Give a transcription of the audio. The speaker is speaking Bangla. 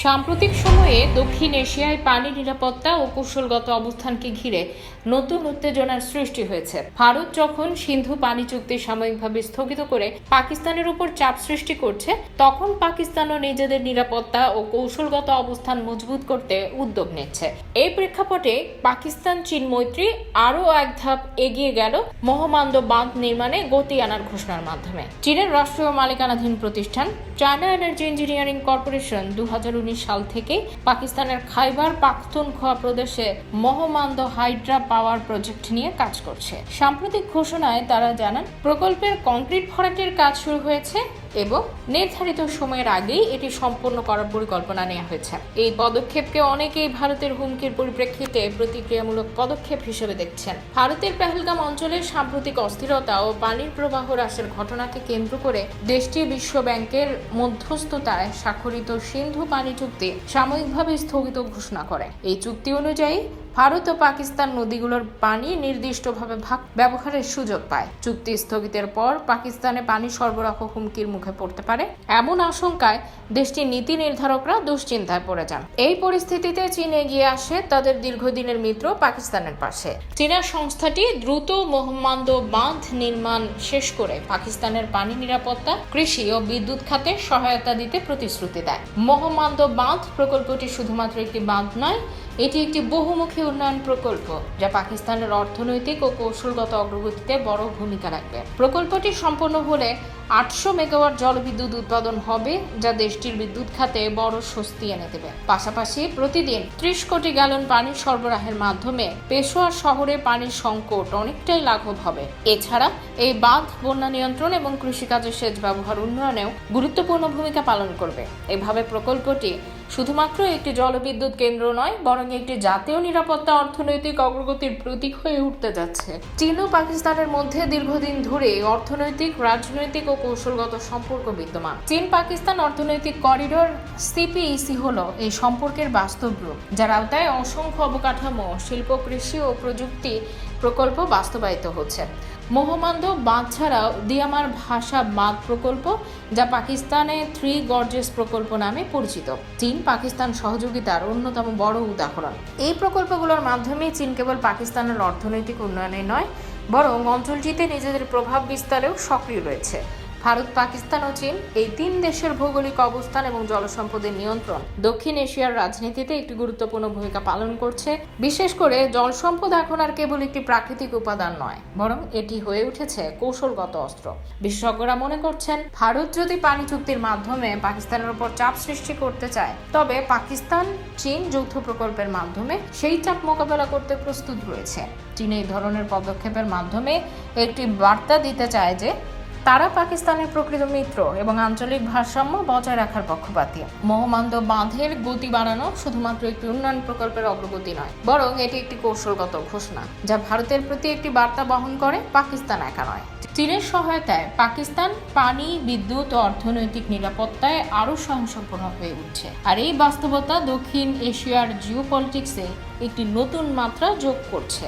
সাম্প্রতিক সময়ে দক্ষিণ এশিয়ায় পানি নিরাপত্তা ও কৌশলগত অবস্থানকে ঘিরে নতুন উত্তেজনার সৃষ্টি হয়েছে। ভারত যখন সিন্ধু পানি চুক্তি সাময়িকভাবে স্থগিত করে পাকিস্তানের উপর চাপ সৃষ্টি করছে, তখন পাকিস্তানও নিজেদের নিরাপত্তা ও কৌশলগত অবস্থান মজবুত করতে উদ্যোগ নিচ্ছে। এই প্রেক্ষাপটে পাকিস্তান চীন মৈত্রী আরও এক ধাপ এগিয়ে গেল মহামান্দ বাঁধ নির্মাণে গতি আনার ঘোষণার মাধ্যমে। চীনের রাষ্ট্রীয় মালিকানাধীন প্রতিষ্ঠান চায়না এনার্জি ইঞ্জিনিয়ারিং কর্পোরেশন 2019 সাল থেকে পাকিস্তানের খাইবার পাখতুনখোয়া প্রদেশে মহামান্দ হাইড্রা পাওয়ার প্রজেক্ট নিয়ে কাজ করছে। সাম্প্রতিক ঘোষণায় তারা জানান, প্রকল্পের কংক্রিট ভরাটের কাজ শুরু হয়েছে এবং নির্ধারিত সময়ের আগেই এটি সম্পন্ন করার পরিকল্পনা নেওয়া হয়েছে। এই পদক্ষেপকে অনেকেই ভারতের হুমকির পরিপ্রেক্ষিতে প্রতিক্রিয়ামূলক পদক্ষেপ হিসেবে দেখছেন। ভারতের পেহেলগাম অঞ্চলে সাম্প্রতিক অস্থিরতা ও পানির প্রবাহ হ্রাসের ঘটনাকে কেন্দ্র করে দেশটি বিশ্ব ব্যাংকের মধ্যস্থতায় স্বাক্ষরিত সিন্ধু পানি চুক্তি সাময়িকভাবে স্থগিত ঘোষণা করে। এই চুক্তি অনুযায়ী ভারত ও পাকিস্তান নদীগুলোর পানি নির্দিষ্টভাবে ব্যবহারের সুযোগ পায়। চুক্তি স্থগিতের পর পাকিস্তানে পানি সরবরাহ হুমকির মুখে পড়তে পারে, এমন আশঙ্কায় দেশটির নীতি নির্ধারকরা দুশ্চিন্তায় পড়ে যান। এই পরিস্থিতিতে চীন এগিয়ে আসে তাদের দীর্ঘদিনের মিত্র পাকিস্তানের পাশে। চীনা সংস্থাটি দ্রুত মহামান্দ বাঁধ নির্মাণ শেষ করে পাকিস্তানের পানি নিরাপত্তা, কৃষি ও বিদ্যুৎ খাতে সহায়তা দিতে প্রতিশ্রুতি দেয়। মহামান্দ বাঁধ প্রকল্পটি শুধুমাত্র একটি বাঁধ নয়, এটি একটি বহুমুখী উন্নয়ন প্রকল্প যা পাকিস্তানের অর্থনৈতিক ও কৌশলগত অগ্রগতিতে বড় ভূমিকা রাখবে। প্রকল্পটি সম্পন্ন হলে 800 মেগাওয়াট জলবিদ্যুৎ উৎপাদন হবে, যা দেশটির বিদ্যুৎ খাতে বড় স্বস্তি এনে দেবে। পাশাপাশি প্রতিদিন 30 কোটি গ্যালন পানি সরবরাহের মাধ্যমে পেশোয়ার শহরে পানির সংকট অনেকটাই লাঘব হবে। এছাড়া এই বাঁধ বন্যা নিয়ন্ত্রণ এবং কৃষিকাজে সেচ ব্যবহার উন্নয়নেও গুরুত্বপূর্ণ ভূমিকা পালন করবে। এভাবে প্রকল্পটি শুধুমাত্র একটি জলবিদ্যুৎ কেন্দ্র নয়, বরং একটি জাতীয় নিরাপত্তা অর্থনৈতিক অগ্রগতির প্রতীক হয়ে উঠতে যাচ্ছে। চীন ও পাকিস্তানের মধ্যে দীর্ঘদিন ধরে অর্থনৈতিক, রাজনৈতিক ও কৌশলগত সম্পর্ক বিদ্যমান। চীন পাকিস্তান অর্থনৈতিক করিডোর সিপিইসি হলো এই সম্পর্কের বাস্তব রূপ, যার আওতায় অসংখ্য অবকাঠামো, শিল্প, কৃষি ও প্রযুক্তি প্রকল্প বাস্তবায়িত হচ্ছে। মহামান্দ বাঁধ ছাড়াও দিয়ামার ভাষা বাঁধ প্রকল্প, যা পাকিস্তানে 3 গর্জেস প্রকল্প নামে পরিচিত, চীন পাকিস্তান সহযোগিতার অন্যতম বড় উদাহরণ। এই প্রকল্পগুলোর মাধ্যমে চীন কেবল পাকিস্তানের অর্থনৈতিক উন্নয়নে নয়, বরং অঞ্চলটিতে নিজেদের প্রভাব বিস্তারেও সক্রিয় রয়েছে। ভারত, পাকিস্তান ও চীন এই 3 দেশের ভৌগোলিক অবস্থান এবং জলসম্পদের নিয়ন্ত্রণ দক্ষিণ এশিয়ার রাজনীতিতে একটি গুরুত্বপূর্ণ ভূমিকা পালন করছে। বিশেষ করে জলসম্পদ এখন আর কেবল একটি প্রাকৃতিক উপাদান নয়, বরং এটি হয়ে উঠেছে কৌশলগত অস্ত্র। বিশেষজ্ঞরা মনে করছেন, ভারত যদি পানি চুক্তির মাধ্যমে পাকিস্তানের উপর চাপ সৃষ্টি করতে চায়, তবে পাকিস্তান চীন যৌথ প্রকল্পের মাধ্যমে সেই চাপ মোকাবেলা করতে প্রস্তুত রয়েছে। চীন এই ধরনের পদক্ষেপের মাধ্যমে একটি বার্তা দিতে চায় যে তারা পাকিস্তানের প্রকৃত মিত্র এবং আঞ্চলিক ভারসাম্য বজায় রাখার পক্ষপাতী। মহামান্দ বাঁধের গতি বাড়ানো শুধুমাত্র একটি উন্নয়ন প্রকল্পের অগ্রগতি নয়, বরং এটি একটি কৌশলগত ঘোষণা যা ভারতের প্রতি একটি বার্তা বহন করে পাকিস্তান একা নয়। চীনের সহায়তায় পাকিস্তান পানি, বিদ্যুৎ ও অর্থনৈতিক নিরাপত্তায় আরও স্বয়ংসম্পূর্ণ হয়ে উঠছে। আর এই বাস্তবতা দক্ষিণ এশিয়ার জিওপলিটিক্সে একটি নতুন মাত্রা যোগ করছে।